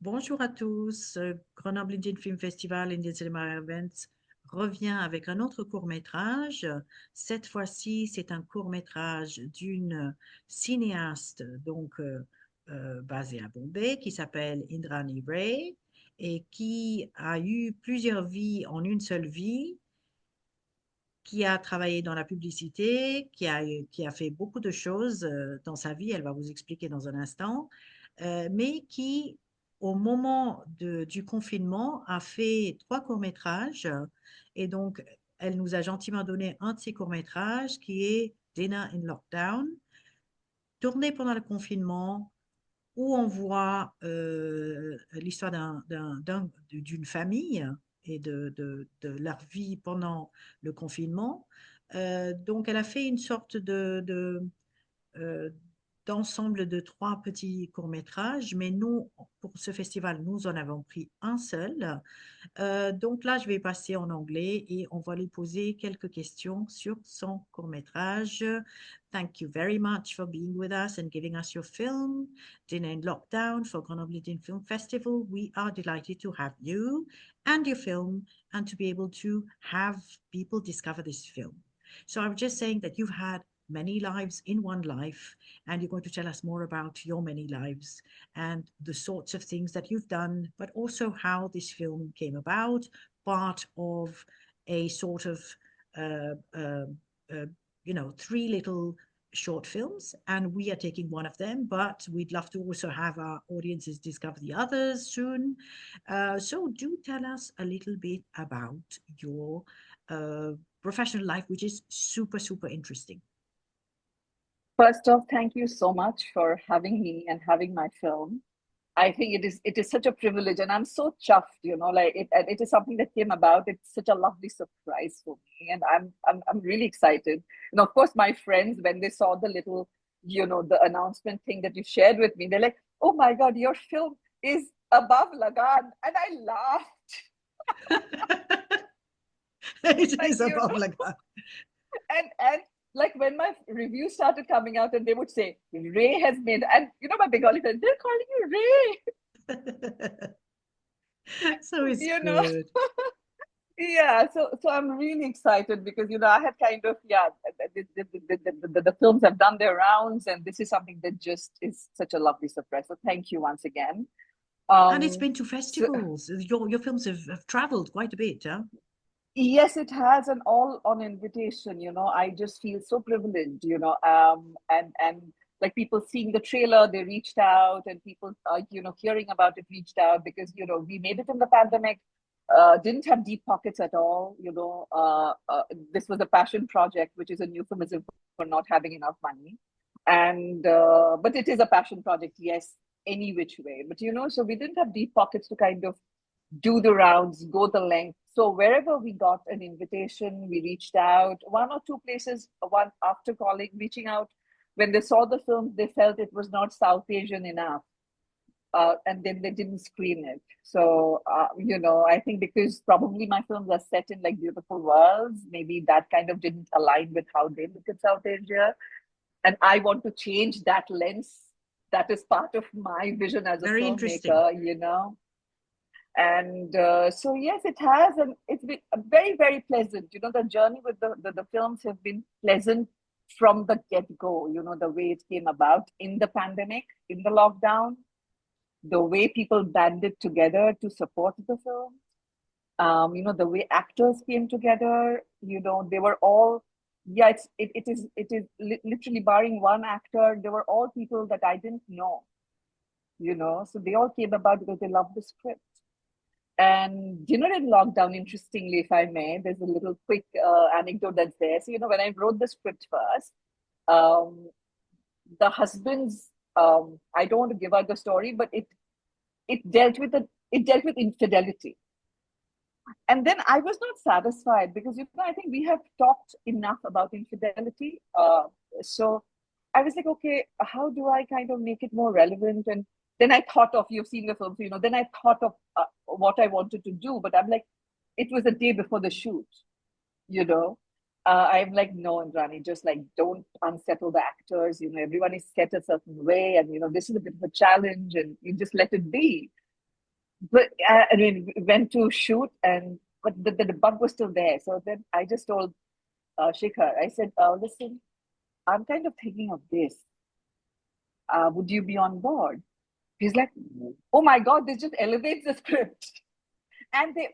Bonjour à tous. Grenoble Indian Film Festival Indian Cinema Events revient avec un autre court-métrage. Cette fois-ci, c'est un court-métrage d'une cinéaste basée à Bombay qui s'appelle Indrani Ray et qui a eu plusieurs vies en une seule vie, qui a travaillé dans la publicité, qui a fait beaucoup de choses dans sa vie, elle va vous expliquer dans un instant, mais qui, au moment du confinement, a fait trois courts-métrages. Et donc, elle nous a gentiment donné un de ces courts-métrages qui est Dinner in Lockdown, tourné pendant le confinement, où on voit l'histoire d'une famille et de leur vie pendant le confinement. Donc, elle a fait une sorte euh, d'ensemble de trois petits courts-métrages, mais nous, pour ce festival, nous en avons pris un seul. Donc là, je vais passer en anglais et on va lui poser quelques questions sur son court-métrage. Thank you very much for being with us and giving us your film, Dinner in Lockdown for Grenoble Indian Film Festival. We are delighted to have you and your film and to be able to have people discover this film. So I was just saying that you've had many lives in one life, and you're going to tell us more about your many lives and the sorts of things that you've done, but also how this film came about, part of a sort of, uh, uh, uh, three little short films, and we are taking one of them, but we'd love to also have our audiences discover the others soon. So do tell us a little bit about your uh, professional life, which is super, super interesting. First off, thank you so much for having me and having my film. I think it is such a privilege, and I'm so chuffed. Like it is something that came about. It's such a lovely surprise for me, and I'm really excited. And of course, my friends, when they saw the little, the announcement thing that you shared with me, they're like, "Oh my God, your film is above Lagan," and I laughed. It Like is above like that. and like when my reviews started coming out and they would say Ray has made, and my Bengali friends, they're calling you Ray. So it's you know good. yeah, so I'm really excited because I had kind of, yeah, the films have done their rounds, and this is something that just is such a lovely surprise, so thank you once again. And it's um been to so festivals. Your films have traveled quite a bit, huh? yes, it has, and all on invitation. I just feel so privileged, and like people seeing the trailer, they reached out, and people hearing about it reached out because we made it in the pandemic. Didn't have deep pockets at all. This was a passion project, which is a euphemism for not having enough money. And but it is a passion project, yes, any which way. But so we didn't have deep pockets to kind of do the rounds, go the length. So wherever we got an invitation, we reached out. One or two places, one after calling, reaching out, when they saw the film, they felt it was not South Asian enough. And then they didn't screen it. So, I think because probably my films are set in like beautiful worlds, maybe that kind of didn't align with how they look at South Asia. And I want to change that lens. That is part of my vision as a Very interesting. filmmaker. And so yes, it has, and it's been very, very pleasant. The journey with the films have been pleasant from the get-go. The way it came about in the pandemic, in the lockdown, the way people banded together to support the film. The way actors came together. They were all, yeah, it is literally barring one actor, they were all people that I didn't know. So they all came about because they loved the script. And dinner in lockdown, interestingly, if I may, there's a little quick anecdote that's there. So, when I wrote the script first, um, the husband's, I don't want to give out the story, but it dealt with infidelity. And then I was not satisfied because, I think we have talked enough about infidelity. So I was like, okay, how do I kind of make it more relevant? And then I thought of, you've seen the film, so, then I thought of what I wanted to do, but I'm like, it was the day before the shoot, you know. I'm like, no, Indrani, just like don't unsettle the actors. Everyone is set a certain way, and this is a bit of a challenge, and you just let it be. but I mean, we went to shoot, and but the bug was still there. So then I just told Shikhar, I said, listen, I'm kind of thinking of this. Would you be on board? He's like, oh my God, this just elevates the script. And they,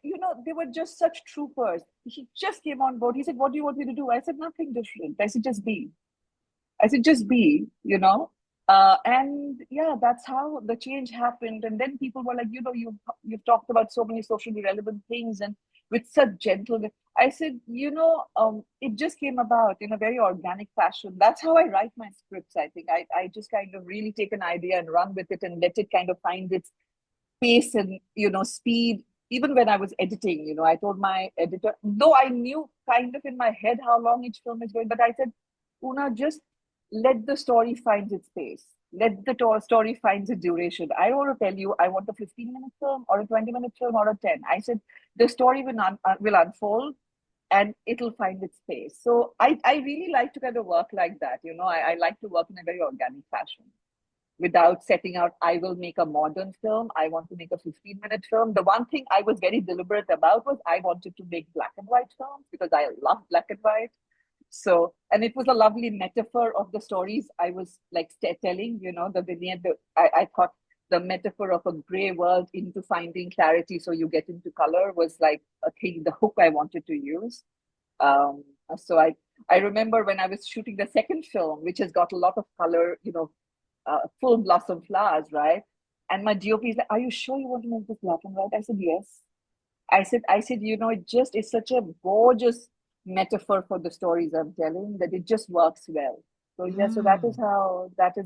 they were just such troopers. He just came on board. He said, what do you want me to do? I said, nothing different. I said, just be. I said, just be. And yeah, that's how the change happened. And then people were like, you've talked about so many socially relevant things and with such gentleness. I said, it just came about in a very organic fashion. That's how I write my scripts. I think I just kind of really take an idea and run with it and let it kind of find its pace and speed. Even when I was editing, I told my editor, though I knew kind of in my head how long each film is going, but I said, Una, just let the story find its pace. Let the story find its duration. I don't want to tell you I want a 15-minute film or a 20-minute film or a 10. I said the story will unfold and it'll find its pace. So I really like to kind of work like that. I like to work in a very organic fashion without setting out, I will make a modern film. I want to make a 15-minute film. The one thing I was very deliberate about was I wanted to make black and white films because I love black and white. So, and it was a lovely metaphor of the stories I was like telling, the vignette. I thought the metaphor of a gray world into finding clarity so you get into color was like a thing, the hook I wanted to use. So I remember when I was shooting the second film, which has got a lot of color, full blossom flowers, right? And my DOP is like, are you sure you want to make this black and white? I said, yes. I said, it just is such a gorgeous metaphor for the stories I'm telling that it just works well. So yeah, so that is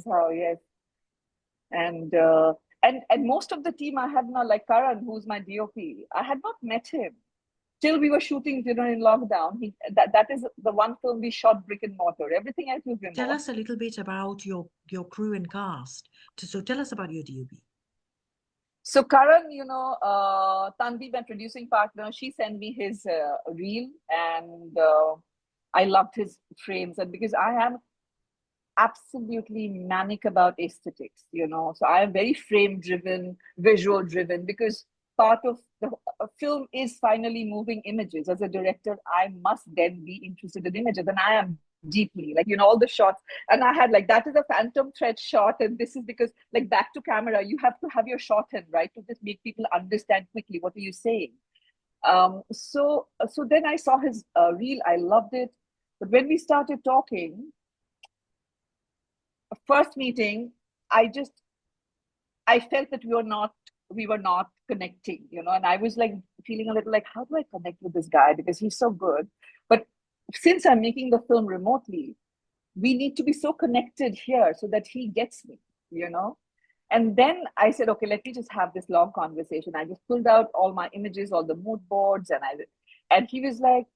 how, yes. And most of the team I had now, like Karan, who's my DOP, I had not met him till we were shooting, in lockdown. That is the one film we shot brick and mortar. Everything else was remote. Tell us a little bit about your crew and cast. So tell us about your DOP. So Karan, Tanvi, my producing partner, she sent me his reel, and I loved his frames. And because I am absolutely manic about aesthetics, so I am very frame driven, visual driven, because part of the film is finally moving images. As a director, I must then be interested in images, and I am deeply, like, all the shots. And I had like, that is a phantom thread shot, and this is because, like, back to camera, you have to have your shorthand, right, to just make people understand quickly what are you saying. So then I saw his reel, I loved it. But when we started talking, first meeting, I felt that we were not connecting, and I was like feeling a little like, how do I connect with this guy, because he's so good. But since I'm making the film remotely, we need to be so connected here so that he gets me, And then I said, okay, let me just have this long conversation. I just pulled out all my images, all the mood boards, and he was like,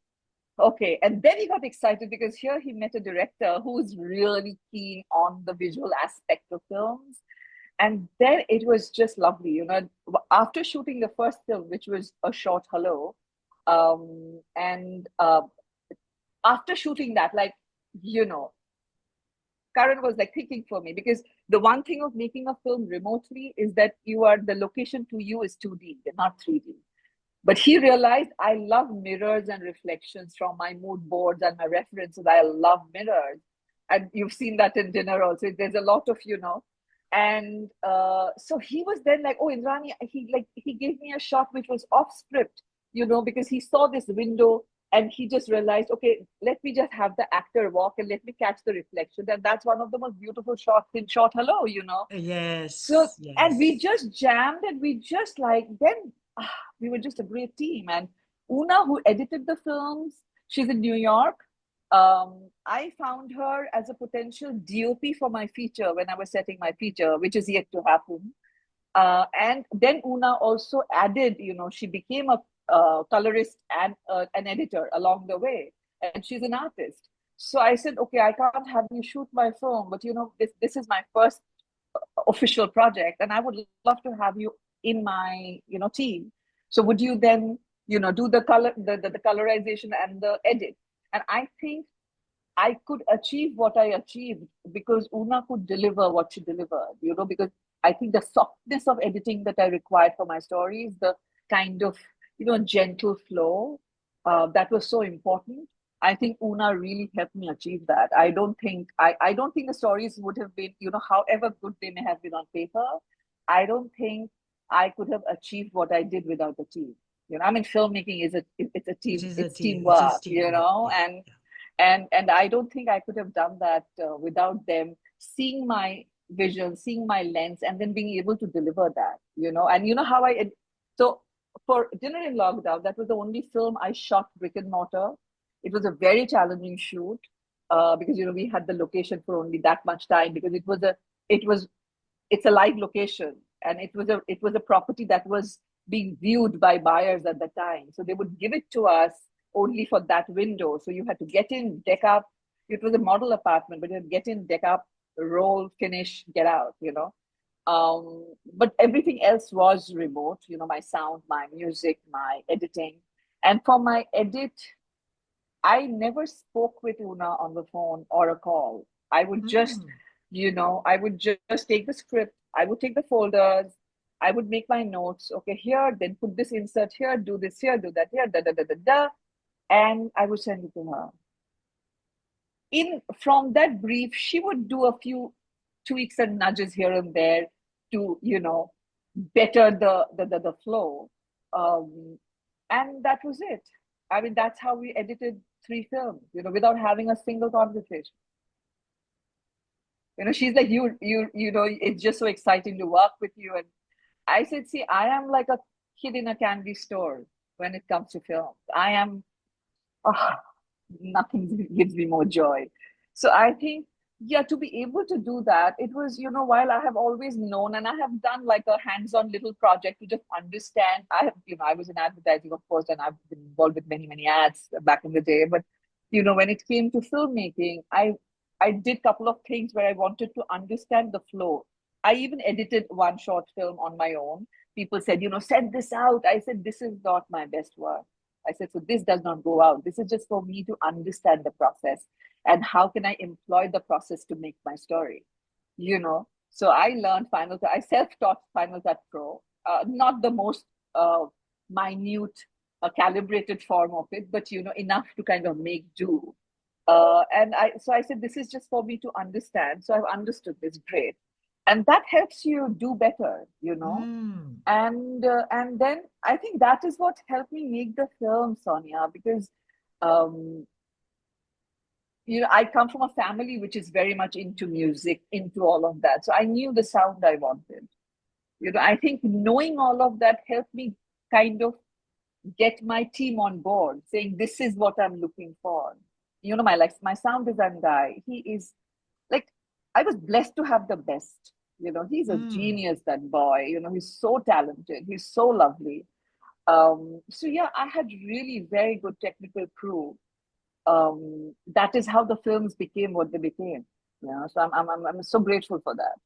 okay. And then he got excited because here he met a director who's really keen on the visual aspect of films. And then it was just lovely, after shooting the first film, which was a short hello, and after shooting that, like, Karan was like thinking for me, because the one thing of making a film remotely is that the location to you is 2D, not 3D. But he realized I love mirrors and reflections from my mood boards and my references. I love mirrors. And you've seen that in dinner also. There's a lot of, And so he was then like, oh, Indrani, he gave me a shot which was off script, because he saw this window and he just realized, okay, let me just have the actor walk and let me catch the reflection. And that's one of the most beautiful shots in Short Hello, Yes. So, yes. And we just jammed, and we just we were just a great team. And Una, who edited the films, she's in New York. I found her as a potential DOP for my feature when I was setting my feature, which is yet to happen. And then Una also added, she became a colorist and an editor along the way, and she's an artist. So I said, okay, I can't have you shoot my film, but this is my first official project, and I would love to have you in my team. So would you then do the colorization and the edit? And I think I could achieve what I achieved because Una could deliver what she delivered, because I think the softness of editing that I required for my stories, the kind of, gentle flow, that was so important. I think Una really helped me achieve that. I don't think the stories would have been, however good they may have been on paper. I don't think I could have achieved what I did without the team. I mean, filmmaking is it's a It team, is a it's team. It is teamwork, teamwork. Yeah. and Yeah. and I don't think I could have done that without them seeing my vision, seeing my lens, and then being able to deliver that. And you know how so for Dinner in Lockdown, that was the only film I shot brick and mortar. It was a very challenging shoot, because we had the location for only that much time, because it was it's a live location, and it was a property that was being viewed by buyers at the time, so they would give it to us only for that window. So you had to get in, deck up. It was a model apartment, but you had to get in, deck up, roll, finish, get out. But everything else was remote. My sound, my music, my editing. And for my edit, I never spoke with Una on the phone or a call. I would just, Mm. I would just take the script, I would take the folders, I would make my notes. Okay, here, then put this insert here, do this here, do that here, da da da da da, and I would send it to her. From that brief, she would do a few tweaks and nudges here and there to, better the flow. And that was it. I mean, that's how we edited 3 films, without having a single conversation. She's like, it's just so exciting to work with you. And I said, see, I am like a kid in a candy store when it comes to films. I am, oh, nothing gives me more joy. So I think, yeah, to be able to do that, it was, while I have always known, and I have done like a hands-on little project to just understand. I was in advertising, of course, and I've been involved with many, many ads back in the day. But, when it came to filmmaking, I did a couple of things where I wanted to understand the flow. I even edited one short film on my own. People said, send this out. I said, this is not my best work. I said, so this does not go out. This is just for me to understand the process and how can I employ the process to make my story. So I learned Final Cut. I self-taught Final Cut Pro, not the most minute, calibrated form of it, but enough to kind of make do. So I said, this is just for me to understand. So I've understood this, great, and that helps you do better. Mm. And then I think that is what helped me make the film, Sonia, because um, I come from a family which is very much into music, into all of that. So I knew the sound I wanted. I think knowing all of that helped me kind of get my team on board, saying this is what I'm looking for. My sound design guy, he is like, I was blessed to have the best. He's a Mm. genius, that boy. He's so talented. He's so lovely. So yeah, I had really very good technical crew. That is how the films became what they became. So I'm so grateful for that.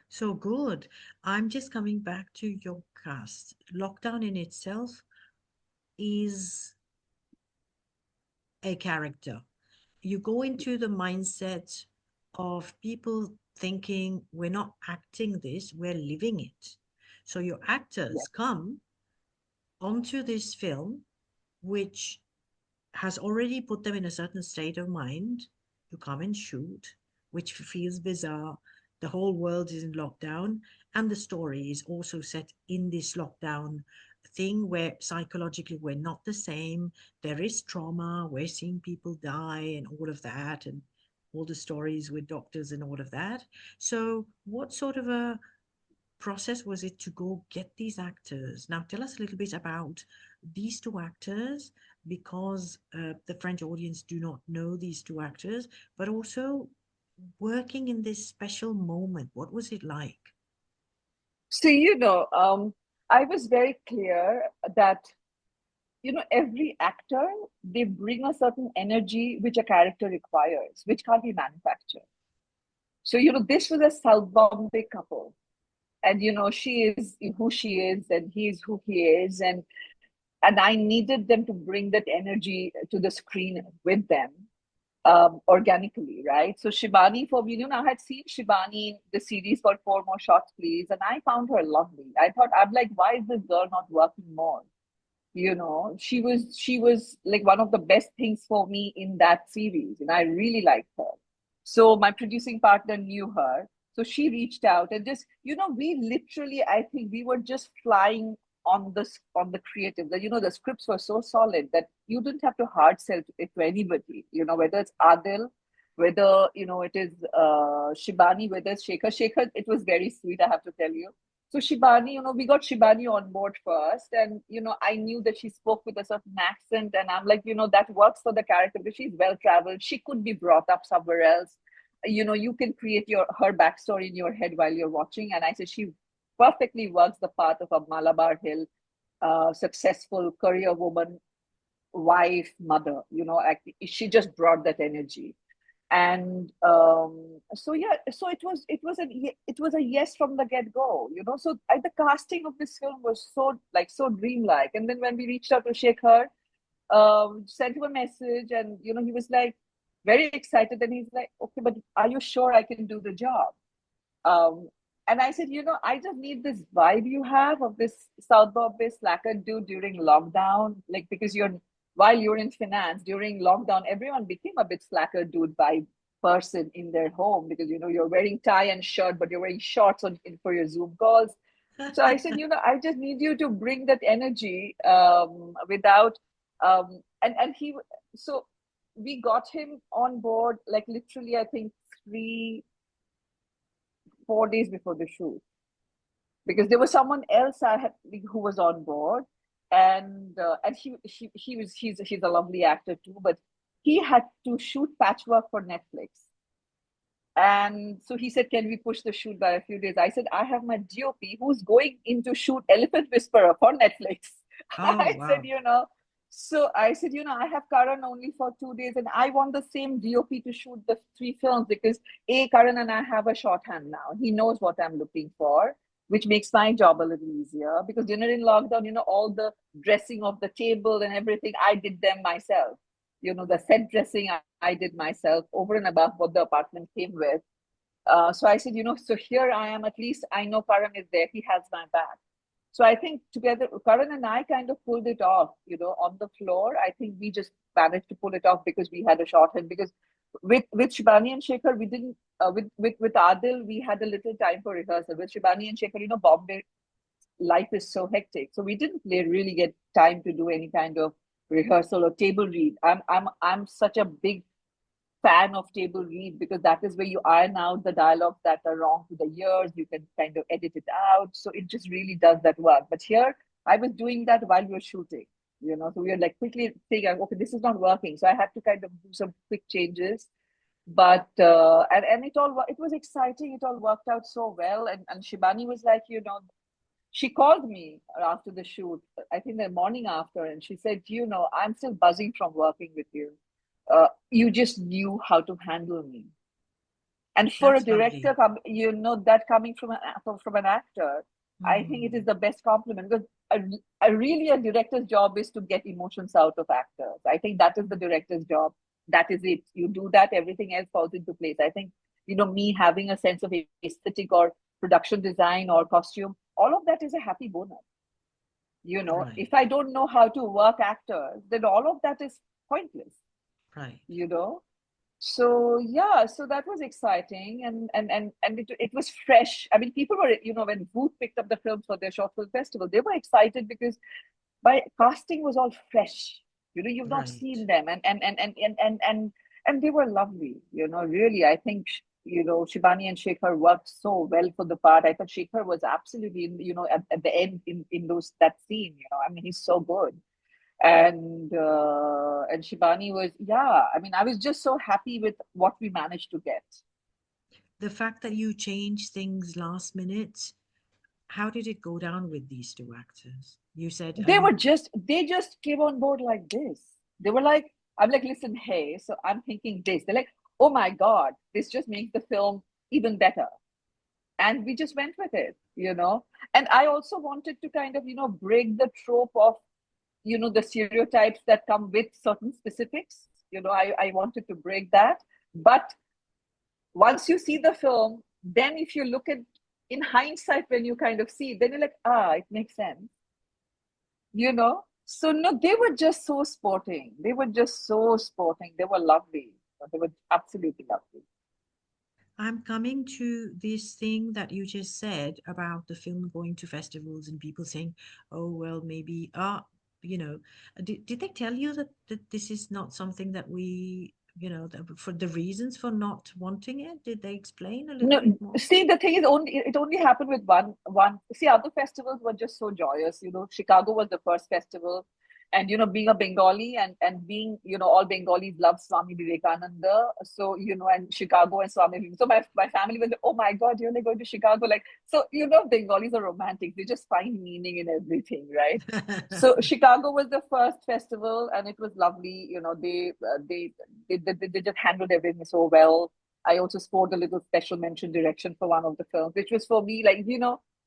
So good. I'm just coming back to your cast. Lockdown in itself is a character. You go into the mindset of people thinking we're not acting this, we're living it. So your Yeah. actors come onto this film, which has already put them in a certain state of mind to come and shoot, which feels bizarre. The whole world is in lockdown, and the story is also set in this lockdown thing where psychologically we're not the same. There is trauma, we're seeing people die and all of that, and all the stories with doctors and all of that. So, what sort of a process was it to go get these actors? Now, tell us a little bit about these 2 actors, because the French audience do not know these 2 actors, but also working in this special moment. What was it like? So, I was very clear that, every actor, they bring a certain energy which a character requires, which can't be manufactured. So, this was a South Bombay couple. And, she is who she is and he is who he is. And I needed them to bring that energy to the screen with them. organically, right? So Shibani, for me, I had seen Shibani in the series called Four More Shots, Please, and I found her lovely. I thought, I'm like, why is this girl not working more? She was like one of the best things for me in that series, and I really liked her. So my producing partner knew her, so she reached out and just, we literally, I think we were just flying on the creative. The scripts were so solid that you didn't have to hard sell it to anybody. Whether it's Adil, whether it is Shibani, whether it's Shekhar. Shekhar, it was very sweet, I have to tell you. So Shibani, we got Shibani on board first, and I knew that she spoke with a certain accent, and I'm like, that works for the character because she's well traveled. She could be brought up somewhere else. You can create her backstory in your head while you're watching. And I said she perfectly works the part of a Malabar Hill, successful career woman, wife, mother. She just brought that energy. And so yeah, so it was a yes from the get-go. So the casting of this film was so dreamlike. And then when we reached out to Shekhar, sent him a message, and he was like very excited, and he's like, okay, but are you sure I can do the job? And I said, I just need this vibe you have of this South Bombay slacker dude during lockdown, like, because while you're in finance during lockdown, everyone became a bit slacker dude vibe person in their home, because you're wearing tie and shirt, but you're wearing shorts for your Zoom calls. So I said, I just need you to bring that energy without and he so we got him on board, like, literally, I think 4 days before the shoot, because there was someone else who was on board, and he's a lovely actor too, but he had to shoot patchwork for Netflix. And so he said, can we push the shoot by a few days? I said, I have my DOP who's going in to shoot Elephant Whisperer for Netflix. Oh, I wow. said, so I said, I have Karan only for 2 days, and I want the same DOP to shoot the 3 films, because Karan and I have a shorthand now. He knows what I'm looking for, which makes my job a little easier, because dinner in lockdown, all the dressing of the table and everything, I did them myself. The set dressing, I did myself over and above what the apartment came with. So I said, so here I am, at least I know Karan is there. He has my back. So I think together, Karan and I kind of pulled it off, on the floor. I think we just managed to pull it off because we had a shorthand. Because with Shibani and Shekhar, we didn't, with Adil, we had a little time for rehearsal. With Shibani and Shekhar, Bombay life is so hectic. So we didn't really get time to do any kind of rehearsal or table read. I'm such a big fan of table read, because that is where you iron out the dialogues that are wrong to the ears. You can kind of edit it out. So it just really does that work. But here I was doing that while we were shooting, so we were like quickly figuring, okay, this is not working. So I had to kind of do some quick changes. But and it was exciting. It all worked out so well. And Shibani was like, she called me after the shoot, I think the morning after, and she said, I'm still buzzing from working with you. You just knew how to handle me. And for a That's director, lovely. that coming from an actor, I think it is the best compliment, because really a director's job is to get emotions out of actors. I think that is the director's job. That is it. You do that, everything else falls into place. I think, me having a sense of aesthetic or production design or costume, all of that is a happy bonus. Right, If I don't know how to work actors, then all of that is pointless, right. you know so yeah, so that was exciting, and it was fresh. I mean, people were, when Booth picked up the films for their short film festival, they were excited because by casting was all fresh. You've not Right. seen them, and they were lovely. Really, I think Shivani and Shekhar worked so well for the part. I thought Shekhar was absolutely, at the end in that scene. I mean, he's so good. And Shivani was, yeah. I mean, I was just so happy with what we managed to get. The fact that you changed things last minute, how did it go down with these two actors? You said, are you They just came on board like this. They were like, I'm like, listen, hey, so I'm thinking this. They're like, oh my God, this just makes the film even better. And we just went with it. And I also wanted to kind of, break the trope of, the stereotypes that come with certain specifics. I wanted to break that. But once you see the film, then if you look at in hindsight, when you kind of see, then you're like, it makes sense. So no, they were just so sporting. They were just so sporting. They were lovely. They were absolutely lovely. I'm coming to this thing that you just said about the film going to festivals and people saying, oh, well, maybe, did they tell you that this is not something that we, for the reasons for not wanting it? Did they explain a little No, bit more? see, the thing is, it only happened with one. See, other festivals were just so joyous. Chicago was the first festival, and being a Bengali and being all Bengalis love Swami Vivekananda. So and Chicago and Swami. So my family was like, oh my God, you're going to Chicago, like so. Bengalis are romantic. They just find meaning in everything, right? So Chicago was the first festival, and it was lovely. They just handled everything so well. I also scored a little special mention direction for one of the films, which was for me like,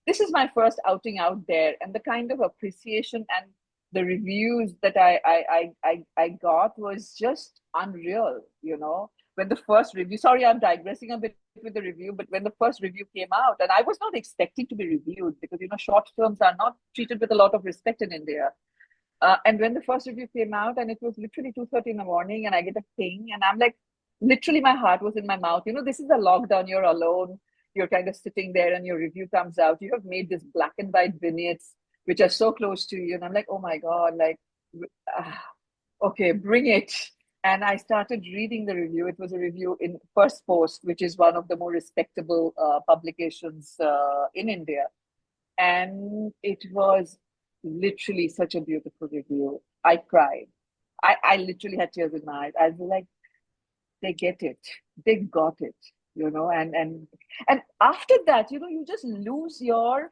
this is my first outing out there, and the kind of appreciation and the reviews that I got was just unreal. When the first review, sorry, I'm digressing a bit with the review, but when the first review came out, and I was not expecting to be reviewed because short films are not treated with a lot of respect in India. And when the first review came out, and it was literally 2:30 in the morning, and I get a ping, and I'm like, literally, my heart was in my mouth. This is a lockdown. You're alone. You're kind of sitting there, and your review comes out. You have made this black and white vignettes, which are so close to you, and I'm like, oh my God, like, okay, bring it. And I started reading the review. It was a review in First Post, which is one of the more respectable publications in India. And it was literally such a beautiful review. I cried. I literally had tears in my eyes. I was like, they get it. They got it, and after that, you just lose your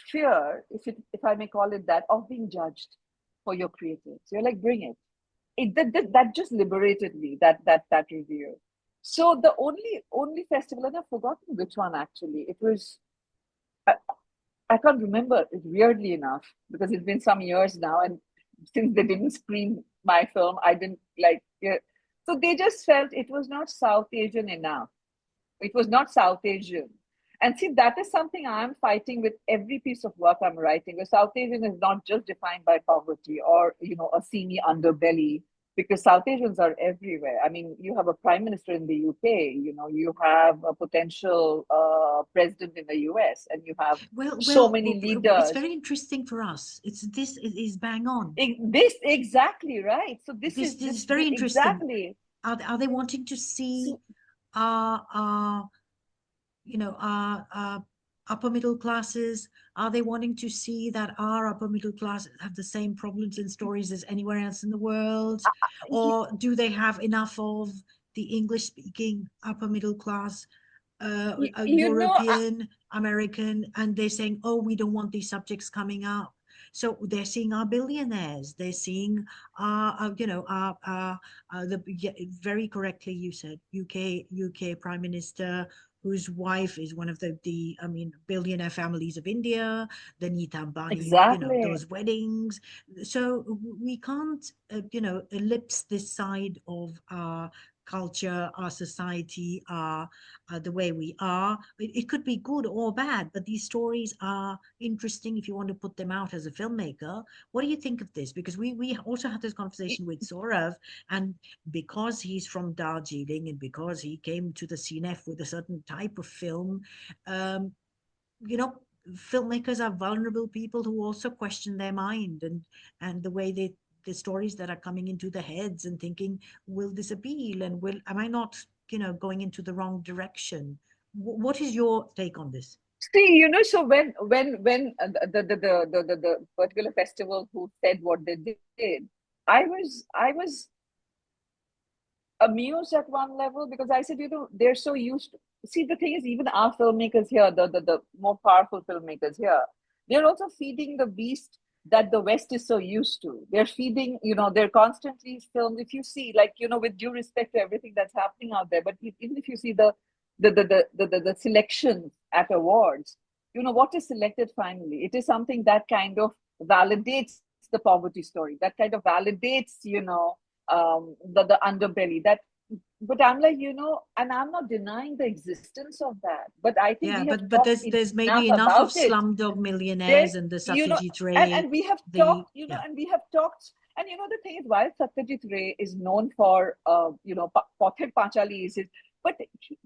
fear, if I may call it that, of being judged for your creative. So you're like, bring it. That just liberated me, that review. So the only festival, and I've forgotten which one actually. It was I can't remember it, weirdly enough, because it's been some years now, and since they didn't screen my film, I didn't like. Yeah. So they just felt it was not South Asian enough. It was not South Asian. And see, that is something I'm fighting with every piece of work I'm writing. The South Asian is not just defined by poverty or, a seamy underbelly, because South Asians are everywhere. I mean, you have a prime minister in the UK, you have a potential president in the US, and you have so many It's leaders. very interesting for us. It is bang on. This exactly right. So this is very interesting. Exactly. Are they wanting to see our upper middle classes? Are they wanting to see that our upper middle class have the same problems and stories as anywhere else in the world? Or do they have enough of the English speaking upper middle class, European, American, and they're saying, oh, we don't want these subjects coming up? So they're seeing our billionaires, they're seeing very correctly you said, UK Prime Minister, whose wife is one of the billionaire families of India, the Nita Ambani, exactly. Those weddings. So we can't, ellipse this side of our culture, our society, the way we are. It could be good or bad, but these stories are interesting if you want to put them out as a filmmaker. What do you think of this? Because we also had this conversation with Saurav, and because he's from Darjeeling and because he came to the CNF with a certain type of film, filmmakers are vulnerable people who also question their mind and the way the stories that are coming into their heads, and thinking, will this appeal, and am I not going into the wrong direction? What is your take on this? See, so when the particular festival who said what they did, I was amused at one level, because I said, they're so used to, see, the thing is, even our filmmakers here, the more powerful filmmakers here, they're also feeding the beast that the West is so used to. They're feeding, they're constantly filmed. If you see, like, with due respect to everything that's happening out there, but even if you see the selections at awards, what is selected finally? It is something that kind of validates the poverty story, that kind of validates, the underbelly that. But I'm like, and I'm not denying the existence of that, but I think Yeah, we have but talked there's enough maybe enough of about it. Slumdog There, Millionaires and the you know Satyajit and Ray, we have the talked, yeah, and we have talked, and the thing is, while Satyajit Ray is known for Pothed Panchali is his, but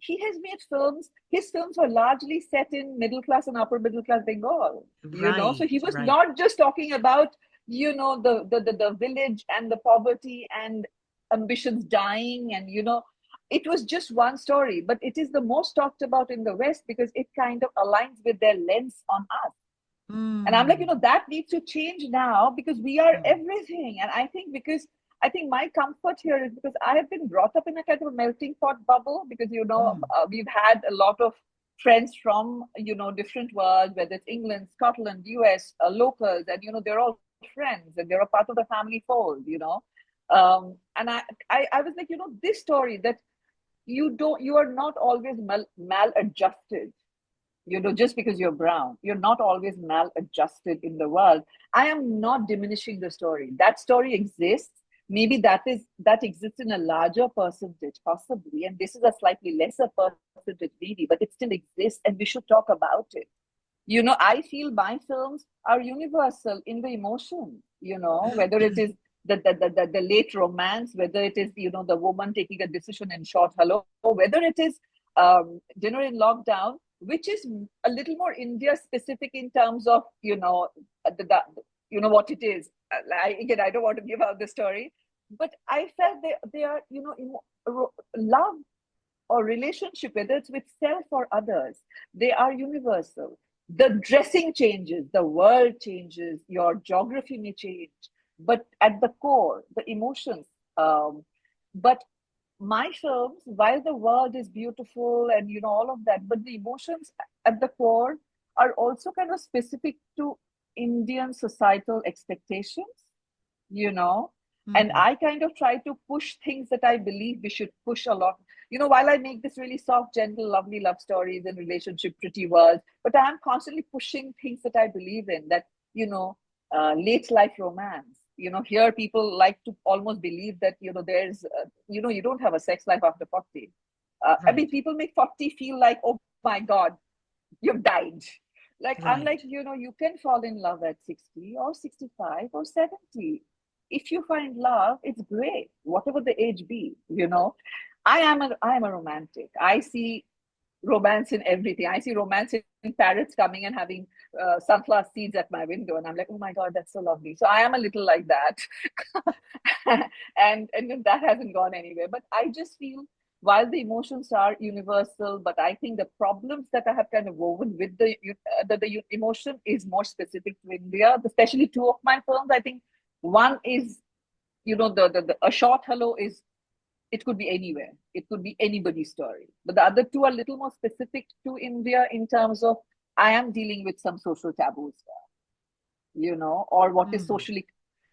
he has made films. His films were largely set in middle class and upper middle class Bengal, so right, he was right. not just talking about the village and the poverty and ambitions dying, and it was just one story, but it is the most talked about in the West because it kind of aligns with their lens on us. And I'm like, Mm, that needs to change now because we are mm, everything. And I think my comfort here is because I have been brought up in a kind of a melting pot bubble because, mm, we've had a lot of friends from, different worlds, whether it's England, Scotland, US, locals, and, they're all friends and they're a part of the family fold. And I was like, this story that you are not always maladjusted, just because you're brown, you're not always maladjusted in the world. I am not diminishing the story. That story exists. Maybe that exists in a larger percentage, possibly, and this is a slightly lesser percentage, maybe, but it still exists, and we should talk about it. I feel my films are universal in the emotion, whether it is the late romance, whether it is, the woman taking a decision in short hello, whether it is dinner in lockdown, which is a little more India specific in terms of, what it is. Again, I don't want to give out the story, but I felt they are, love or relationship, whether it's with self or others, they are universal. The dressing changes, the world changes, your geography may change, but at the core, the emotions. But my films, while the world is beautiful and all of that, but the emotions at the core are also kind of specific to Indian societal expectations, you know. And mm. I kind of try to push things that I believe we should push a lot. While I make this really soft, gentle, lovely love stories and relationship, pretty world, but I'm constantly pushing things that I believe in, that, late life romance. Here people like to almost believe that, there's, you don't have a sex life after 40. I Right, mean, people make 40 feel like, oh my God, you've died. Like, I'm like, right. you can fall in love at 60 or 65 or 70. If you find love, it's great, whatever the age be. I am a romantic. I see romance in everything. I see romance in parrots coming and having sunflower seeds at my window, and I'm like, oh my God, that's so lovely. So I am a little like that. And that hasn't gone anywhere. But I just feel, while the emotions are universal, but I think the problems that I have kind of woven with the emotion is more specific to India, especially two of my films. I think one is, the a short hello is, it could be anywhere. It could be anybody's story. But the other two are a little more specific to India in terms of, I am dealing with some social taboos or what is Mm, socially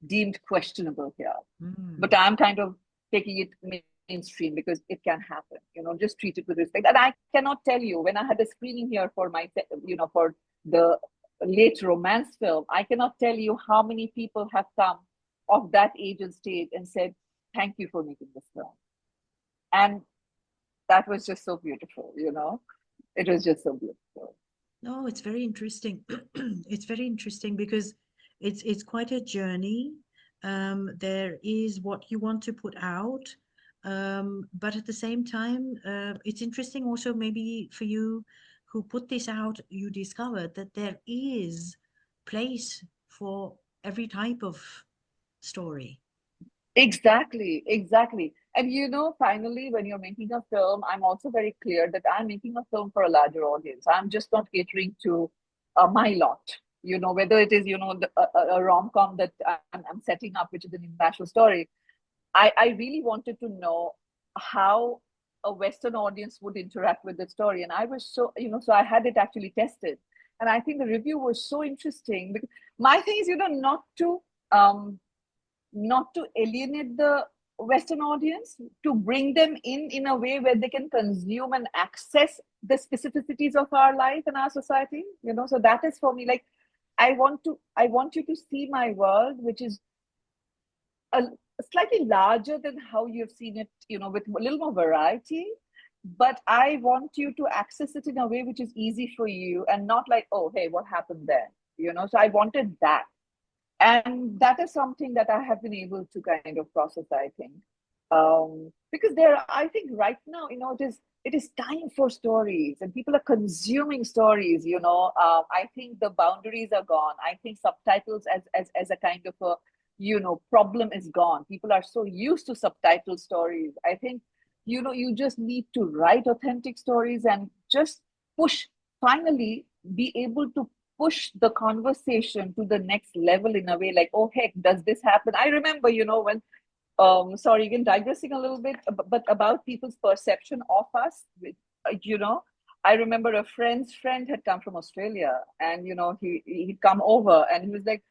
deemed questionable here. But mm. I'm kind of taking it mainstream because it can happen, just treat it with respect. And I cannot tell you, when I had a screening here for for the late romance film, I cannot tell you how many people have come of that age and stage and said, thank you for making this film. And that was just so beautiful. It was just so beautiful. No, it's very interesting. It's very interesting because it's quite a journey. There is what you want to put out, but at the same time, it's interesting also maybe for you who put this out, you discovered that there is place for every type of story. Exactly, exactly. And finally, when you're making a film, I'm also very clear that I'm making a film for a larger audience. I'm just not catering to my lot. Whether it is, a rom-com that I'm setting up, which is an international story. I really wanted to know how a Western audience would interact with the story. And I was so I had it actually tested. And I think the review was so interesting because my thing is, um, not to alienate the Western audience, to bring them in a way where they can consume and access the specificities of our life and our society. So that is for me, like, I want you to see my world, which is a slightly larger than how you've seen it, with a little more variety. But I want you to access it in a way which is easy for you and not like, oh, hey, what happened there? So I wanted that. And that is something that I have been able to kind of process, I think. Because I think right now, it is time for stories and people are consuming stories. I think the boundaries are gone. I think subtitles as a kind of a, problem is gone. People are so used to subtitle stories. I think, you just need to write authentic stories and just finally be able to push the conversation to the next level in a way like, oh, heck, does this happen? I remember, when sorry, again, digressing a little bit, but about people's perception of us. You know, I remember a friend's friend had come from Australia, and he'd come over, and he was like,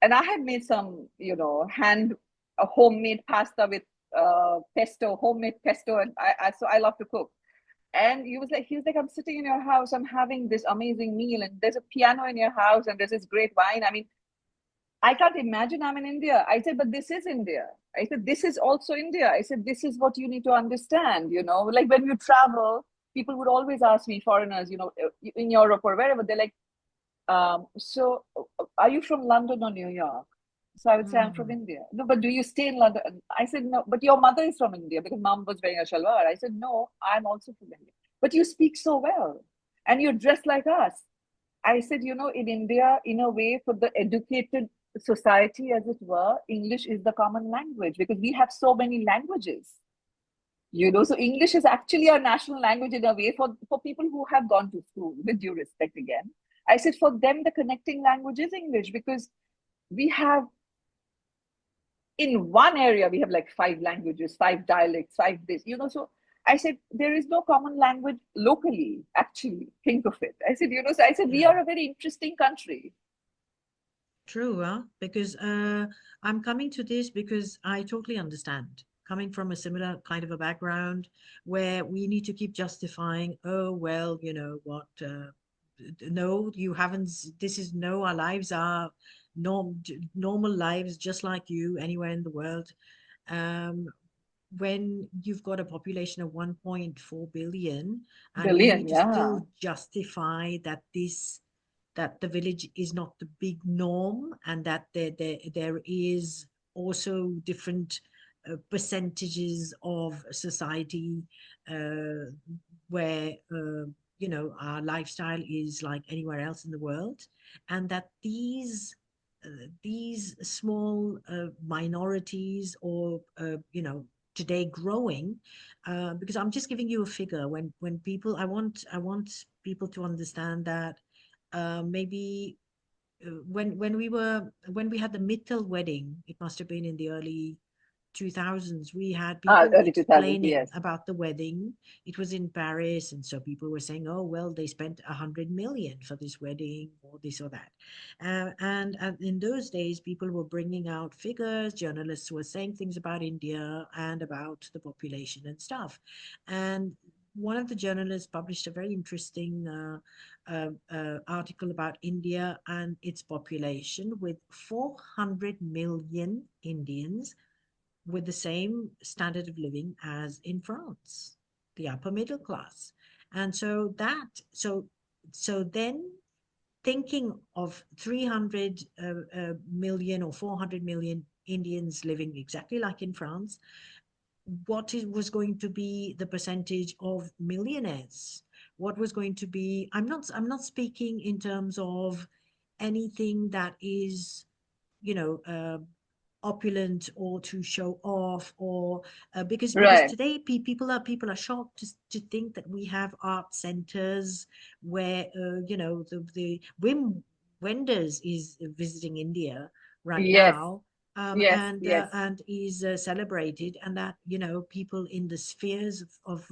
and I had made some, a homemade pasta with pesto, homemade pesto, and so I love to cook. And he was like, I'm sitting in your house, I'm having this amazing meal, and there's a piano in your house, and there's this great wine. I mean, I can't imagine I'm in India. I said, but this is India. I said, this is also India. I said, this is what you need to understand, like when you travel, people would always ask me, foreigners, in Europe or wherever, they're like, so are you from London or New York? So I would say, I'm from India. No, but do you stay in London? I said, no, but your mother is from India because mom was wearing a shalwar. I said, no, I'm also from India. But you speak so well and you're dressed like us. I said, in India, in a way, for the educated society, as it were, English is the common language because we have so many languages. So English is actually our national language in a way for people who have gone to school, with due respect again. I said, for them, the connecting language is English because we have, in one area, we have like 5 languages, 5 dialects, 5 this, so I said, there is no common language locally, actually, think of it. I said, so I said, we are a very interesting country. True, huh? Because I'm coming to this because I totally understand. Coming from a similar kind of a background where we need to keep justifying, oh, well, you know what, no, you haven't, this is no, our lives are normal lives, just like you, anywhere in the world. Um, when you've got a population of 1.4 billion and you Billion, need to yeah. still justify that the village is not the big norm and that there is also different percentages of society uh, where our lifestyle is like anywhere else in the world, and that these small minorities or today growing, because I'm just giving you a figure. When people, I want people to understand that maybe when we had the Mittel wedding, it must have been in the early 2000s, we had people Early 2000s, explaining yes. about the wedding. It was in Paris, and so people were saying, oh, well, they spent 100 million for this wedding or this or that. And in those days, people were bringing out figures, journalists were saying things about India and about the population and stuff. And one of the journalists published a very interesting article about India and its population, with 400 million Indians with the same standard of living as in France, the upper middle class. And so then thinking of 300 million or 400 million Indians living exactly like in France, was going to be the percentage of millionaires? What was going to be? I'm not speaking in terms of anything that is, you know, opulent or to show off, or because Right. today people are shocked to think that we have art centers where the Wim Wenders is visiting India right Yes, now, yes, yes. and is celebrated, and that people in the spheres of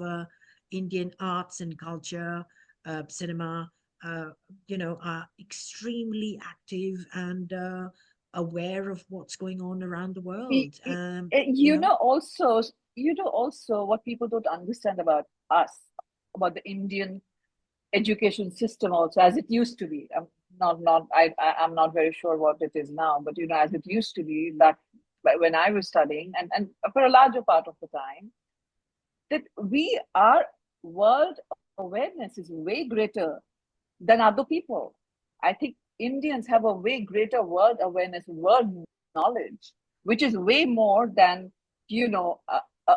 Indian arts and culture, cinema, are extremely active and aware of what's going on around the Y- world. y- also what people don't understand about us, about the Indian education system also, as it used to be. I'm not very sure what it is now, but as it used to be, that when I was studying, and for a larger part of the time, that our world awareness is way greater than other people. I think Indians have a way greater world awareness, world knowledge, which is way more than,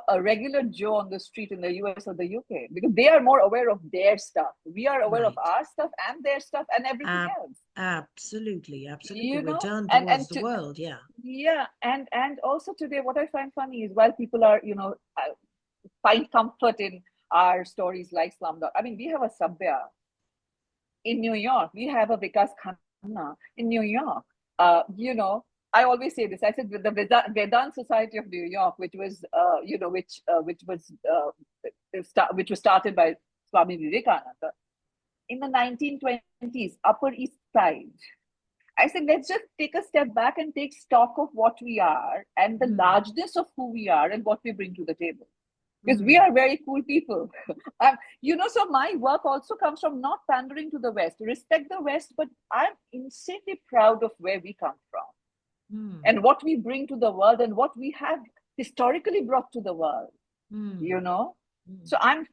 a regular Joe on the street in the US or the UK, because they are more aware of their stuff. We are aware of Right. our stuff and their stuff and everything else. Absolutely, absolutely. You We're know, turned and towards the world, yeah. yeah, and also today, what I find funny is while people are, find comfort in our stories like Slumdog. I mean, we have a Sabya in New York. We have a Vikas Khanna in New York. I always say this. I said with the Vedant Society of New York, which was, which was started by Swami Vivekananda in the 1920s, Upper East Side. I said, let's just take a step back and take stock of what we are and the largeness of who we are and what we bring to the table. Because we are very cool people. So my work also comes from not pandering to the West, respect the West, but I'm insanely proud of where we come from and what we bring to the world and what we have historically brought to the world. So I'm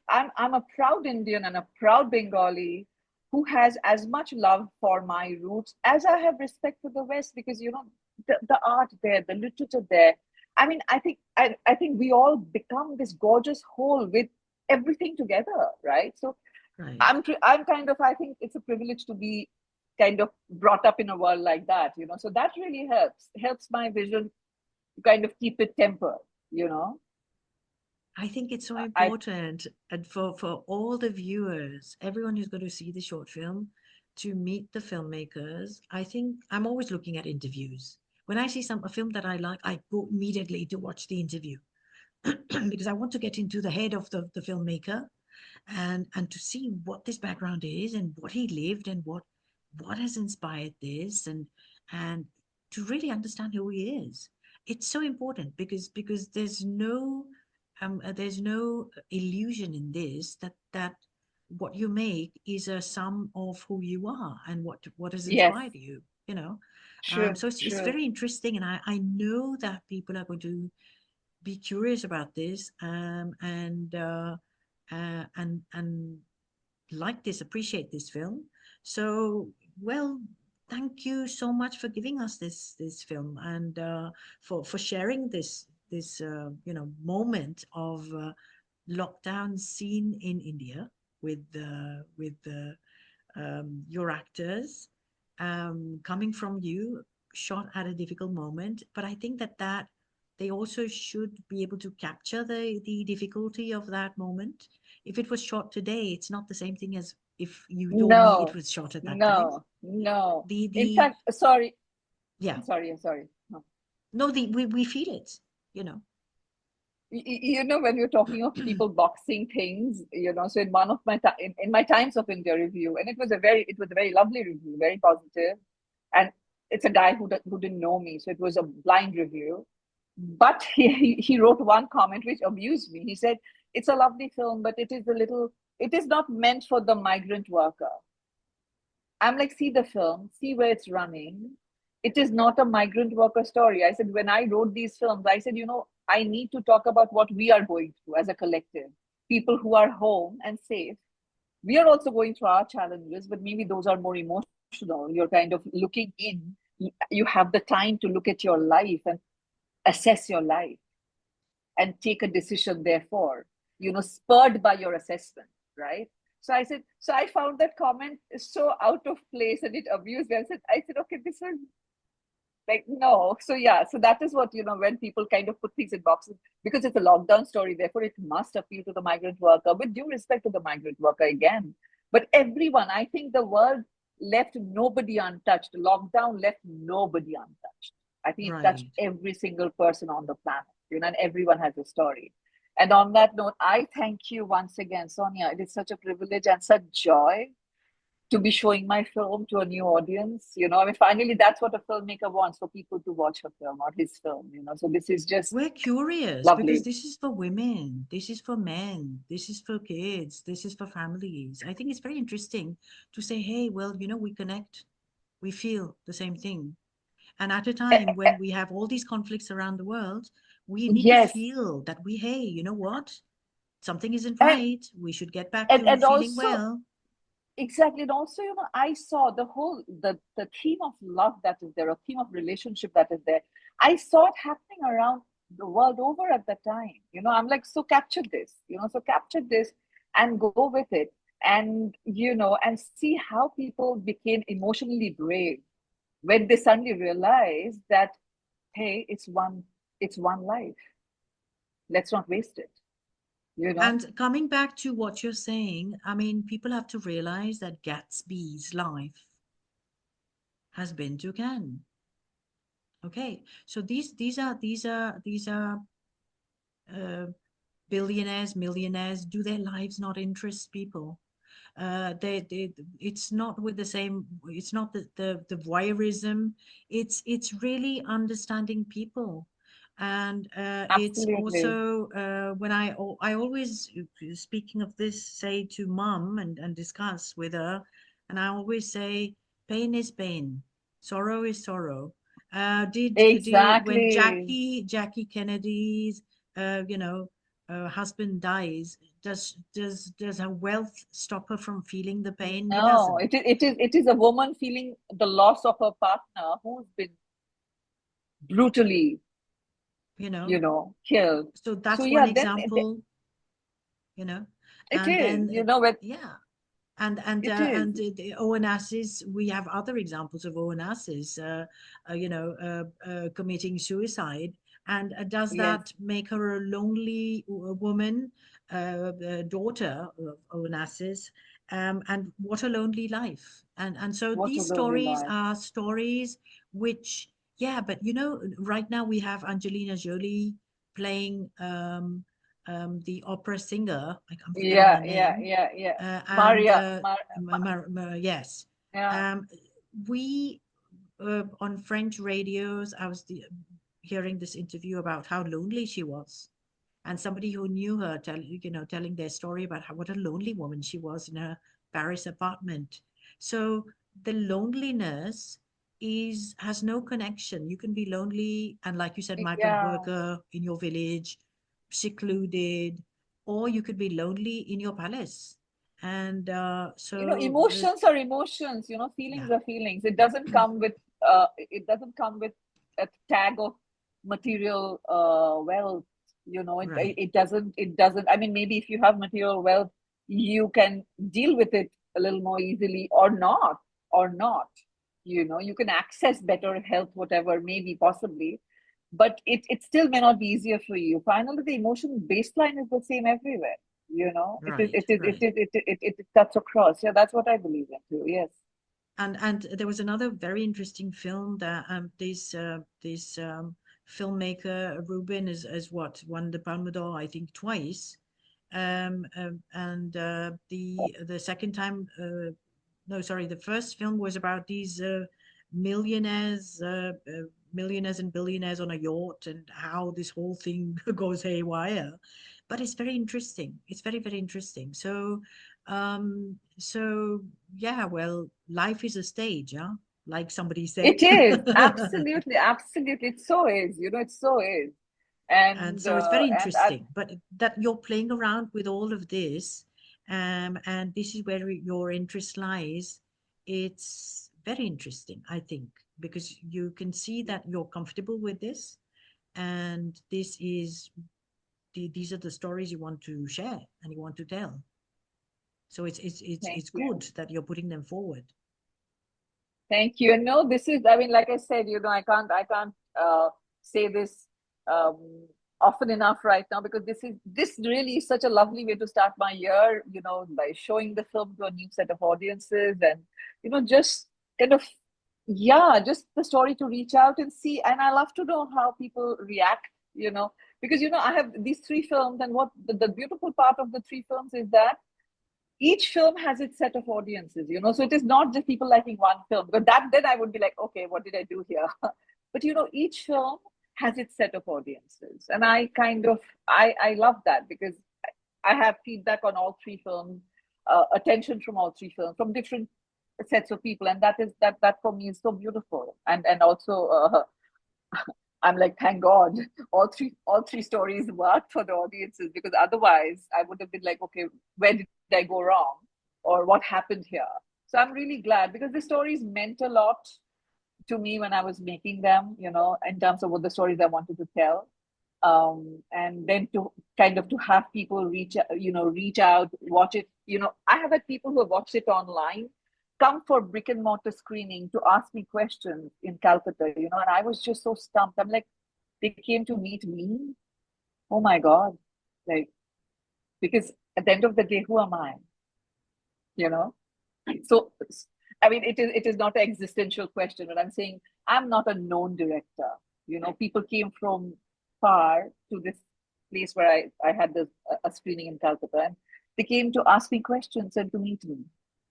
a proud Indian and a proud Bengali who has as much love for my roots as I have respect for the West, because the art there, the literature there. I mean, I think we all become this gorgeous whole with everything together, right? So Right. I'm kind of, I think it's a privilege to be kind of brought up in a world like that, So that really helps my vision to kind of keep it tempered. I think it's so I important, and for all the viewers, everyone who's going to see the short film, to meet the filmmakers. I think I'm always looking at interviews. When I see a film that I like, I go immediately to watch the interview because I want to get into the head of the filmmaker and to see what this background is and what he lived and what has inspired this and to really understand who he is. It's so important because there's no illusion in this that what you make is a sum of who you are and what has Yes, inspired you, you know. true, So it's true. very interesting, and I know that people are going to be curious about this, and like this, appreciate this film. So, well, thank you so much for giving us this film and for sharing this moment of lockdown scene in India with your actors coming from you, shot at a difficult moment. But I think that they also should be able to capture the difficulty of that moment. If it was shot today, it's not the same thing as if you told me it No, was shot at that time. no. In The fact, sorry, Yeah, I'm sorry. No. no, the we feel it, you know. When you're talking of people boxing things, so in one of my in my Times of India review, and it was a very lovely review, very positive, and it's a guy who didn't know me, so it was a blind review. But he wrote one comment which amused me. He said, "It's a lovely film, but it is not meant for the migrant worker." I'm like, see the film, see where it's running. It is not a migrant worker story. I said, when I wrote these films, I said, I need to talk about what we are going through as a collective. People who are home and safe. We are also going through our challenges, but maybe those are more emotional. You're kind of looking in. You have the time to look at your life and assess your life and take a decision, therefore, spurred by your assessment, right? So I found that comment so out of place and it amused me. I said, okay, this is like, no. So yeah, so that is what, when people kind of put things in boxes, because it's a lockdown story, therefore it must appeal to the migrant worker, with due respect to the migrant worker again. But everyone, I think the world left nobody untouched. Lockdown left nobody untouched. I think it touched Right. every single person on the planet, and everyone has a story. And on that note, I thank you once again, Sonia. It is such a privilege and such joy to be showing my film to a new audience. I mean, finally, that's what a filmmaker wants, for people to watch her film or his film. So this is just We're curious because lovely. this is for women, this is for men, this is for kids, this is for families. I think it's very interesting to say, hey, well, we connect, we feel the same thing. And at a Eh, time eh, when we have all these conflicts around the world, we need to yes, feel that hey, you know what? Something isn't and right. We should get back and to and feeling also well. exactly, and also, I saw the theme of love that is there, a theme of relationship that is there. I saw it happening around the world over at that time. I'm like, so capture this, so capture this and go with it, and and see how people became emotionally brave when they suddenly realized that, hey, it's one life. Let's not waste it, you know. And coming back to what you're saying, I mean, people have to realize that Gatsby's life has been to Cannes. Okay, so these are uh, billionaires, millionaires. Do their lives not interest people? They it's not with the same, it's not the voyeurism, it's really understanding people. And it's Absolutely. also when I always, speaking of this, say to mom and discuss with her, and I always say pain is pain, sorrow is sorrow. Did when Exactly. Jackie Kennedy's husband dies, does her wealth stop her from feeling the pain? It No, doesn't, it is a woman feeling the loss of her partner who's been brutally, you know. killed. So So that's yeah, one then example, you know. it And is, then when yeah, and it is. the Onassis, we have other examples of Onassis, committing suicide. And does Yes, that make her a lonely woman, daughter of Onassis? And what a lonely life. And so what a these lonely stories life. are stories which, yeah, but right now we have Angelina Jolie playing the opera singer. I'm forgetting Yeah, her yeah, name. yeah, yeah. And Maria, yes, yeah, um, we on French radios, I was hearing this interview about how lonely she was, and somebody who knew her telling their story about what a lonely woman she was in her Paris apartment. So the loneliness has no connection. You can be lonely, and like you said, migrant yeah. worker in your village, secluded, or you could be lonely in your palace. And Emotions are emotions, yeah, feelings are feelings. It doesn't come with a tag of material wealth. right, It doesn't. I mean, maybe if you have material wealth, you can deal with it a little more easily, or not. You can access better health, whatever, maybe, possibly, but it still may not be easier for you. Finally, the emotion baseline is the same everywhere. It is right, it is it right. is it cuts across. Yeah, that's what I believe in too. Yes. And there was another very interesting film that this filmmaker Rubin is what won the Palme d'Or, I think, twice. And the second time, no, sorry, the first film was about these millionaires, millionaires and billionaires on a yacht, and how this whole thing goes haywire. But it's very interesting. It's very, very interesting. So yeah, well, life is a stage, yeah, like somebody said. It is absolutely, absolutely. It so is. It so is. And And so it's very and I, interesting, but that you're playing around with all of this, and this is where your interest lies. It's very interesting, I think, because you can see that you're comfortable with this, and these are the stories you want to share and you want to tell. So thank it's you. good that you're putting them forward. Thank you. And no, this is, I mean, like I said, I can't say this um, often enough right now, because this really is such a lovely way to start my year, by showing the film to a new set of audiences, and, just kind of, yeah, just the story to reach out and see. And I love to know how people react, because, I have these three films, and what the beautiful part of the three films is that each film has its set of audiences, so it is not just people liking one film, because that then I would be like, okay, what did I do here? But each film has its set of audiences, and I love that, because I have feedback on all three films, attention from all three films, from different sets of people, and that for me is so beautiful. And also I'm like, thank God, all three stories worked for the audiences, because otherwise I would have been like, okay, where did I go wrong, or what happened here? So I'm really glad, because the stories meant a lot to me when I was making them, in terms of what the stories I wanted to tell. And then to kind of to have people reach out, watch it. I have had people who have watched it online come for brick and mortar screening to ask me questions in Calcutta, and I was just so stumped. I'm like, they came to meet me. Oh my God. Like, because at the end of the day, who am I? You know? So, I mean, it is not an existential question, but I'm saying I'm not a known director. People came from far to this place where I had a screening in Calcutta, and they came to ask me questions and to meet me.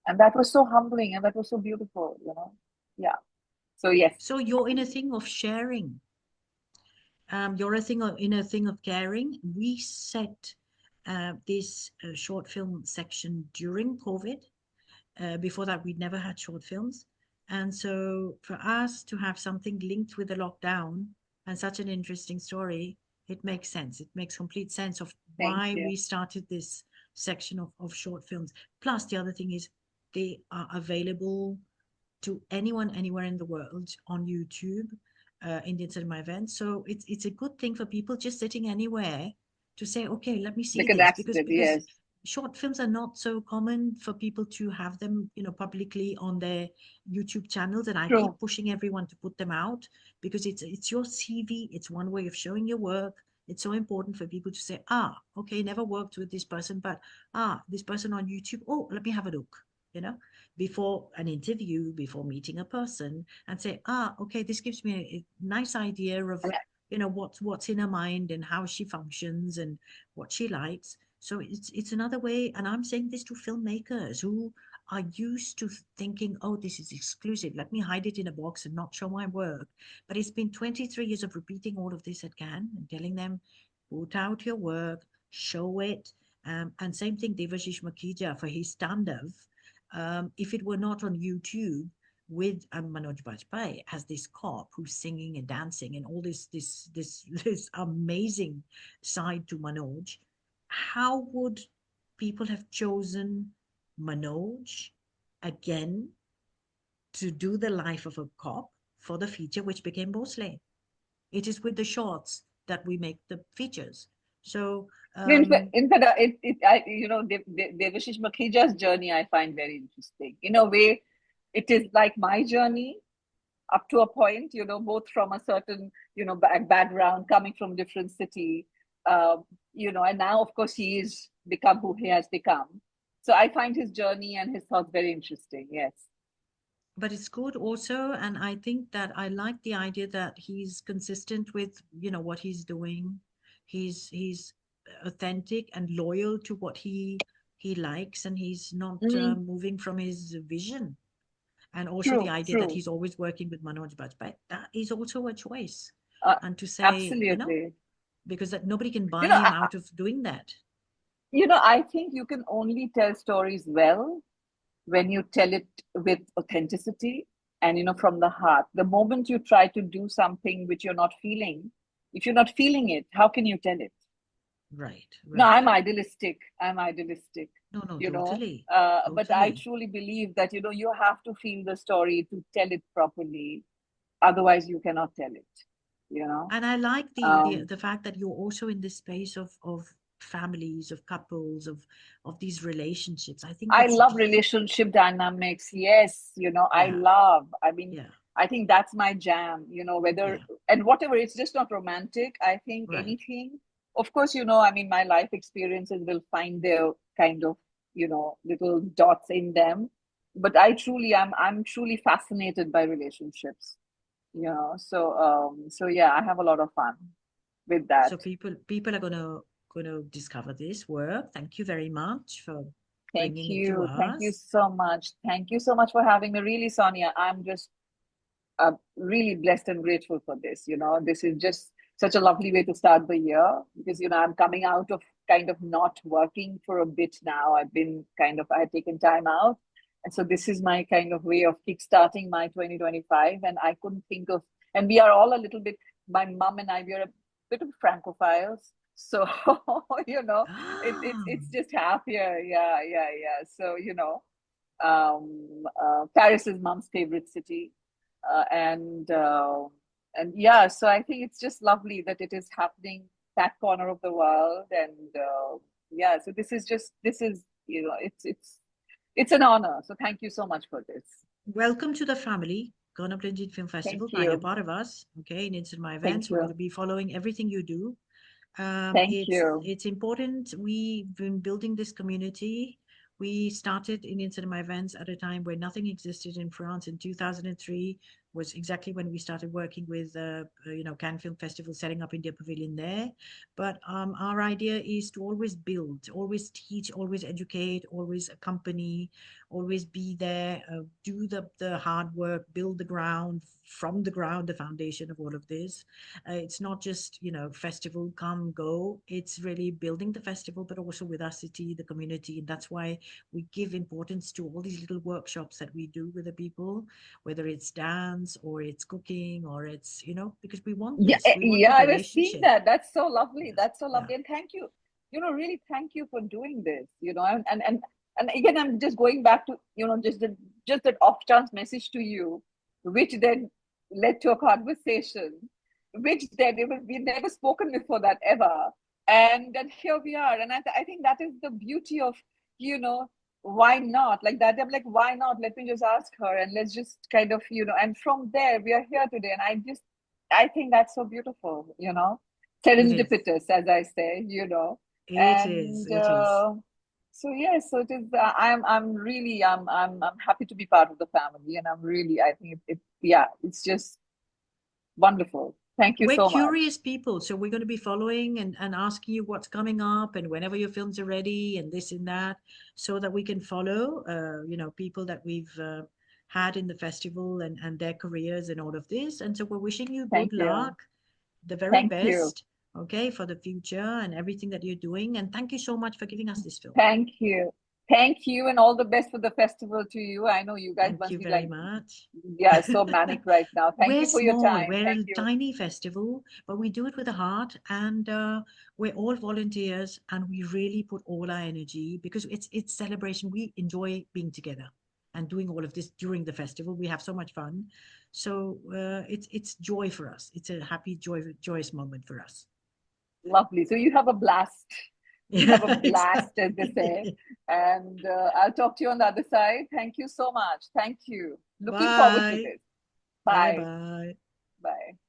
And that was so humbling, and that was so beautiful. Yeah. So yes. So you're in a thing of sharing. You're in a thing of caring. We set this short film section during COVID. Before that, we'd never had short films. And so for us to have something linked with the lockdown and such an interesting story, it makes sense. It makes complete sense of Thank why you. we started this section of short films. Plus, the other thing is they are available to anyone, anywhere in the world on YouTube, Indian cinema events. So it's a good thing for people just sitting anywhere to say, okay, let me see Because this, that's because it, yes. short films are not so common for people to have them, publicly on their YouTube channels. And I keep True. pushing everyone to put them out, because it's your CV. It's one way of showing your work. It's so important for people to say, okay, never worked with this person, but this person on YouTube. Oh, let me have a look, before an interview, before meeting a person, and say, okay, this gives me a nice idea of, what's in her mind and how she functions and what she likes. So it's another way, and I'm saying this to filmmakers who are used to thinking, oh, this is exclusive. Let me hide it in a box and not show my work. But it's been 23 years of repeating all of this at Cannes and telling them, put out your work, show it. And same thing, Devashish Makija for his Tandav. If it were not on YouTube with Manoj Bajpayee as this cop who's singing and dancing and all this amazing side to Manoj, how would people have chosen Manoj again to do the life of a cop for the feature which became Bhosle? It is with the shorts that we make the features. So In fact, Devashish Makhija's journey I find very interesting. In a way, it is like my journey up to a point, both from a certain, background, coming from different city, and now, of course, he is become who he has become. So I find his journey and his thoughts very interesting. Yes. but it's good also, and I think that I like the idea that he's consistent with what he's doing. He's authentic and loyal to what he likes, and he's not Mm, moving from his vision. And also the true, idea that true. he's always working with Manoj Bajpayee, that is also a choice. Uh, And to say, Absolutely. because that nobody can You buy know, him I, out of doing that. I think you can only tell stories well when you tell it with authenticity and from the heart. The moment you try to do something which you're not feeling, if you're not feeling it, how can you tell it? Right, No, right. I'm idealistic, No, no, you know totally, but I totally. truly believe that you have to feel the story to tell it properly, otherwise you cannot tell it you know And I like the um the fact that you're also in this space of families, of couples, of these relationships. I think I it's love deep. relationship dynamics. Yes, I Yeah, love. I mean, yeah, I think that's my jam, whether yeah. and whatever, it's just not romantic. I think Right. anything, of course, I mean, my life experiences will find their kind of, little dots in them. But I'm truly fascinated by relationships, so yeah, I have a lot of fun with that. So people are gonna discover this work. Thank you very much for Thank bringing it to you. Thank you us. so much. Thank you so much for having me. Really, Sonia, I'm just really blessed and grateful for this. This is just such a lovely way to start the year, because, I'm coming out of kind of not working for a bit now. I had taken time out. And so this is my kind of way of kickstarting my 2025. And I couldn't think of, and we are all a little bit, my mom and I, we are a bit of Francophiles. So, Ah, it's just happier. Yeah, yeah, yeah. So, Paris is mom's favorite city. And yeah, so I think it's just lovely that it is happening that corner of the world. And yeah, so this is, it's an honor. So thank you so much for this. welcome to the family, Ghana Blended Film Thank Festival. Now you're you. part of us, okay? In Cinema Thank events, we're going you. to be following everything you do. Thank you. It's important. We've been building this community. We started Indian cinema events at a time where nothing existed in France. In 2003 was exactly when we started working with, Cannes Film Festival, setting up India Pavilion there. But our idea is to always build, always teach, always educate, always accompany, always be there, do the hard work, build the ground, from the ground, the foundation of all of this. It's not just, festival, come, go. It's really building the festival, but also with our city, the community. And that's why we give importance to all these little workshops that we do with the people, whether it's dance or it's cooking or it's, because we want Yeah, this. We want yeah, the I was seeing relationship. that. That's so lovely. Yeah. That's so Yeah. lovely. And thank you, really thank you for doing this, and again, I'm just going back to, just that off chance message to you, which then led to a conversation, which then we never spoken before that ever. And then here we are. And I think that is the beauty of, why not? Like that, I'm like, why not? Let me just ask her and let's just kind of, and from there we are here today. And I think that's so beautiful, It is. serendipitous, as I say, It is. and It is. so yes, so it is. I'm really, I'm happy to be part of the family, and I'm really, I think yeah, it's just wonderful. Thank you We're so much. curious people, so we're going to be following and asking you what's coming up and whenever your films are ready and this and that, so that we can follow, people that we've had in the festival and their careers and all of this. And so we're wishing you good Thank you. luck, the very Thank you. best, okay, for the future and everything that you're doing. And thank you so much for giving us this film. Thank you. Thank you, and all the best for the festival to you. I know you guys Thank must you be very like, much. yeah, so manic right now. Thank We're you for your small, time. we're Thank a you. tiny festival, but we do it with a heart, and we're all volunteers, and we really put all our energy because it's celebration. We enjoy being together and doing all of this during the festival. We have so much fun, so it's joy for us. It's a happy, joyous moment for us. Lovely. So you have a blast. You have a Yeah, blast, as they say. exactly. And I'll talk to you on the other side. Thank you so much. Thank you. Looking forward to Bye. this. Bye Bye. bye. Bye.